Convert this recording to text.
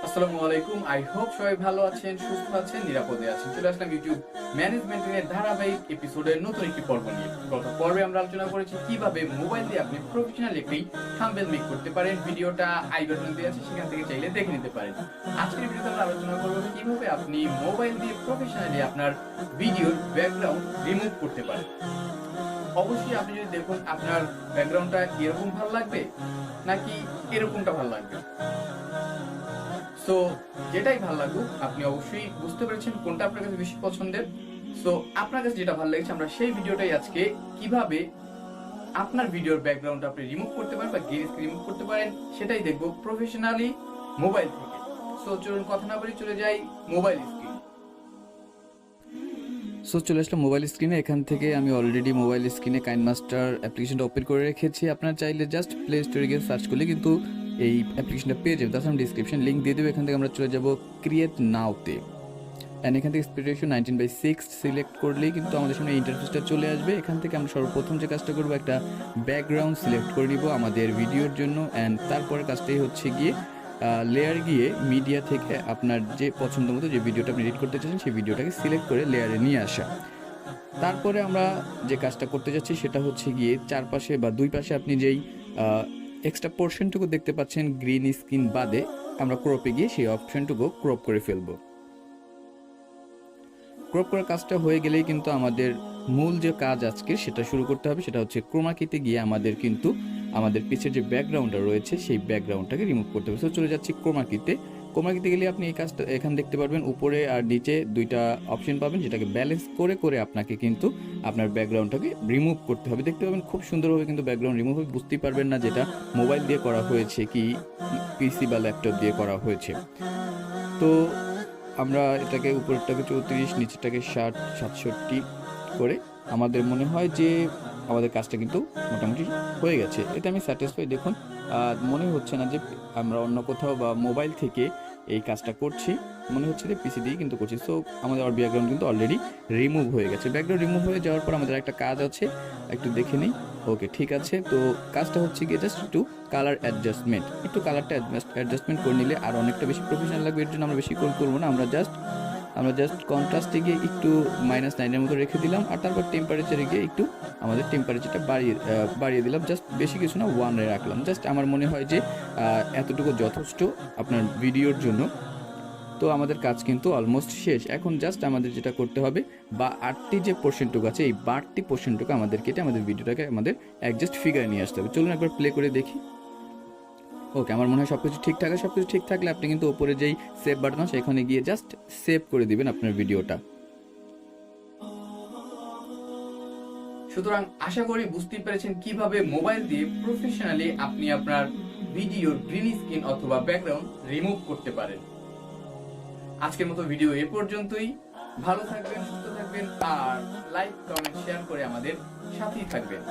আসসালামু আলাইকুম। I hope সবাই ভালো আছেন, সুস্থ আছেন, নিরাপদে আছেন। চলে আসলাম ইউটিউব ম্যানেজমেন্টের ধারাবাহিক এপিসোডের নতুন একটি পর্ব নিয়ে। গত পর্বে আমরা আলোচনা করেছি কিভাবে মোবাইল দিয়ে আপনি প্রফেশনাল একটি থাম্বনেল মেক করতে পারেন। ভিডিওটা আই বাটনে দেওয়া আছে, সেখান থেকে চাইলে দেখে নিতে পারেন। আজকের ভিডিওতে আমরা আলোচনা করব কিভাবে আপনি মোবাইল দিয়ে প্রফেশনালি আপনার ভিডিওর ব্যাকগ্রাউন্ড রিমুভ করতে পারেন। অবশ্যই আপনি যদি দেখুন আপনার ব্যাকগ্রাউন্ডটা এরকম ভালো লাগবে নাকি এরকমটা ভালো লাগবে। সো যেটাই ভালো লাগুক, আপনি অবশ্যই বুঝতে পেরেছেন কোনটা আপনার কাছে বেশি পছন্দের। সো আপনার কাছে যেটা ভালো লাগছে, আমরা সেই ভিডিওটাই আজকে কিভাবে আপনার ভিডিওর ব্যাকগ্রাউন্ড আপনি রিমুভ করতে পারেন বা গ্রিন স্ক্রিন রিমুভ করতে পারেন সেটাই দেখব প্রফেশনালি মোবাইল থেকে। সো চলুন কথা না বলে চলে যাই মোবাইল স্ক্রিন। সো চলে আসলাম মোবাইল স্ক্রিনে। এখান থেকে আমি অলরেডি মোবাইল স্ক্রিনে কাইনমাস্টার অ্যাপ্লিকেশনটা ওপেন করে রেখেছি। আপনারা চাইলে জাস্ট প্লে স্টোরে গিয়ে সার্চ করলে কিন্তু এই অ্যাপ্লিকেশনটা পেয়ে যাবেন। তাছাড়া ডিসক্রিপশন লিঙ্ক দিয়ে দেবো। এখান থেকে আমরা চলে যাব ক্রিয়েট নাওতে, অ্যান্ড এখান থেকে স্পিড রেশিও 19/6 সিলেক্ট করলেই কিন্তু আমাদের সামনে ইন্টারফেসটা চলে আসবে। এখান থেকে আমরা সর্বপ্রথম যে কাজটা করবো, একটা ব্যাকগ্রাউন্ড সিলেক্ট করে নিব আমাদের ভিডিওর জন্য। অ্যান্ড তারপরে কাজটাই হচ্ছে গিয়ে লেয়ার গিয়ে মিডিয়া থেকে আপনার যে পছন্দ মতো যে ভিডিওটা আপনি এডিট করতে চাচ্ছেন সেই ভিডিওটাকে সিলেক্ট করে লেয়ারে নিয়ে আসা। তারপরে আমরা যে কাজটা করতে যাচ্ছি সেটা হচ্ছে গিয়ে চারপাশে বা দুই পাশে আপনি যেই এক্সট্রা পোর্শনটুকু দেখতে পাচ্ছেন গ্রিন স্ক্রিন বাদে, আমরা ক্রপে গিয়ে সেই অপশনটুকু ক্রপ করে ফেলবো। ক্রপ করার কাজটা হয়ে গেলেই কিন্তু আমাদের মূল যে কাজ আজকে সেটা শুরু করতে হবে। সেটা হচ্ছে ক্রোমা কিতে গিয়ে আমাদের কিন্তু আমাদের পিছের যে ব্যাকগ্রাউন্ডটা রয়েছে সেই ব্যাকগ্রাউন্ডটাকে রিমুভ করতে হবে। সো চলে যাচ্ছি ক্রোমা কিতে। ক্রোমা কিতে গেলে আপনি এই কাজটা এখানে দেখতে পারবেন, উপরে আর নিচে দুইটা অপশন পাবেন, যেটাকে ব্যালেন্স করে করে আপনাকে কিন্তু আপনার ব্যাকগ্রাউন্ডটাকে রিমুভ করতে হবে। দেখতে পাবেন খুব সুন্দরভাবে কিন্তু ব্যাকগ্রাউন্ড রিমুভ হবে, বুঝতেই পারবেন না যেটা মোবাইল দিয়ে করা হয়েছে কি পিসি বা ল্যাপটপ দিয়ে করা হয়েছে। তো আমরা এটাকে উপরেরটাকে 34, নিচেরটাকে 60, 67 করে আমাদের মনে হয় যে আমাদের কাজটা কিন্তু মোটামুটি হয়ে গেছে। এতে আমি স্যাটিসফাই। দেখুন মনে হচ্ছে না যে আমরা অন্য কোথাও বা মোবাইল থেকে এই কাজটা করছি, মনে হচ্ছে যে পিসি দিয়ে কিন্তু করছি। সো আমাদের ব্যাকগ্রাউন্ড কিন্তু অলরেডি রিমুভ হয়ে গেছে। ব্যাকগ্রাউন্ড রিমুভ হয়ে যাওয়ার পর আমাদের একটা কাজ আছে, একটু দেখে নিই। ওকে, ঠিক আছে। তো কাজটা হচ্ছে গিয়ে জাস্ট একটু কালার অ্যাডজাস্টমেন্ট, একটু কালারটা অ্যাডজাস্টমেন্ট করে নিলে আর অনেকটা বেশি প্রফেশনাল লাগবে। এর জন্য আমরা বেশি করবো না, আমরা জাস্ট কন্ট্রাস্টে গিয়ে একটু -9 মতো রেখে দিলাম। আর তারপর টেম্পারেচারে গিয়ে একটু আমাদের টেম্পারেচারটা বাড়িয়ে দিলাম। জাস্ট বেশি কিছু না, 1 রাখলাম। জাস্ট আমার মনে হয় যে এতটুকু যথেষ্ট আপনার ভিডিওর জন্য। তো আমাদের কাজ কিন্তু অলমোস্ট শেষ। এখন জাস্ট আমাদের যেটা করতে হবে, বা আটটি যে পোর্শনটুকু আছে এই বাড়তি পোর্শনটুকু আমাদের কেটে আমাদের ভিডিওটাকে আমাদের অ্যাডজাস্ট ফিগারে নিয়ে আসতে হবে। চলুন একবার প্লে করে দেখি। ওকে, আমার মনে হয় সবকিছু ঠিকঠাক আছে। সবকিছু ঠিক থাকলে আপনি কিন্তু ওপরে যেই সেভ বাটন আছে সেখানে গিয়ে জাস্ট সেভ করে দিবেন আপনার ভিডিওটা। সুতরাং আশা করি বুঝতেই পেরেছেন কিভাবে মোবাইল দিয়ে প্রফেশনালি আপনি আপনার ভিডিওর গ্রিন স্ক্রিন অথবা ব্যাকগ্রাউন্ড রিমুভ করতে পারেন। আজকের মতো ভিডিও এ পর্যন্তই। ভালো থাকবেন, সুস্থ থাকবেন, আর লাইক, কমেন্ট, শেয়ার করে আমাদের সাথেই থাকবেন।